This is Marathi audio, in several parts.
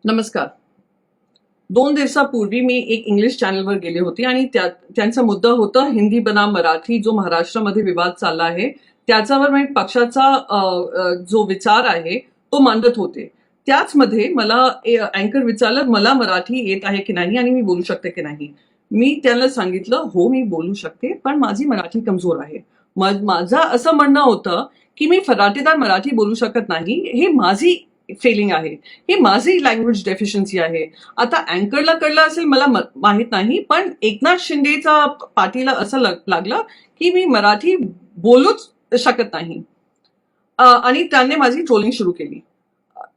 नमस्कार. 2 दिवसापूर्वी मी एक इंग्लिश चॅनलवर गेले होते आणि त्यांचा मुद्दा होता हिंदी बनाम मराठी जो महाराष्ट्रामध्ये विवाद चालला आहे त्याच्यावर मी पक्षाचा जो विचार आहे तो मांडत होते. त्याचमध्ये मला अँकर विचारलं मला मराठी येत आहे की नाही आणि मी बोलू शकते की नाही. मी त्यांना सांगितलं हो मी बोलू शकते पण माझी मराठी कमजोर आहे. माझं असं म्हणणं होतं की मी फराटेदार मराठी बोलू शकत नाही. हे माझी फेलिंग आहे. ही माझी लँग्वेज डेफिशियन्सी आहे. आता अँकरला कळलं असेल मला माहित नाही पण एकनाथ शिंदेचा पाठीला असं लागलं की मी मराठी बोलूच शकत नाही आणि त्यांनी माझी ट्रोलिंग सुरू केली.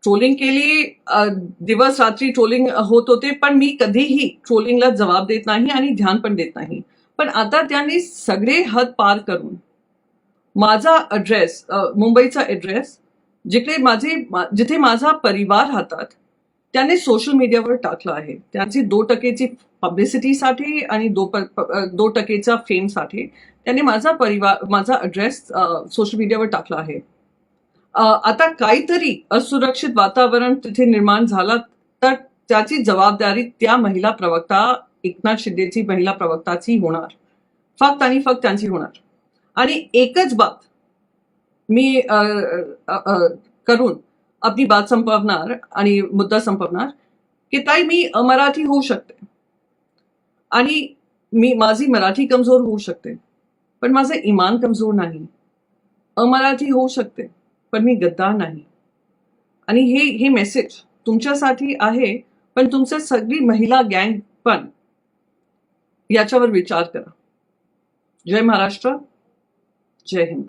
ट्रोलिंग केली, दिवस रात्री ट्रोलिंग होत होते पण मी कधीही ट्रोलिंगला जबाब देत नाही आणि ध्यान पण देत नाही. पण आता त्यांनी सगळे हद पार करून माझा ॲड्रेस, मुंबईचा ॲड्रेस जिथे माझा परिवार राहतात त्याने सोशल मीडियावर टाकलं आहे. त्यांची 2% पब्लिसिटीसाठी आणि 2% फेमसाठी त्यांनी माझा ॲड्रेस सोशल मीडियावर टाकला आहे. आता काहीतरी असुरक्षित वातावरण तिथे निर्माण झालं तर त्याची जबाबदारी त्या महिला प्रवक्ता एकनाथ शिंदेची महिला प्रवक्ताची होणार, फक्त आणि फक्त त्यांची होणार. आणि एकच बात मी करून आपली बात संपवणार आणि मुद्दा संपवणार की ताई मी अमराठी होऊ शकते आणि माझी मराठी कमजोर होऊ शकते पण माझं इमान कमजोर नाही. अमराठी होऊ शकते पण मी गद्दार नाही. आणि हे मेसेज तुमच्यासाठी आहे पण तुमच्या सगळी महिला गँग पण याच्यावर विचार करा. जय महाराष्ट्र, जय हिंद.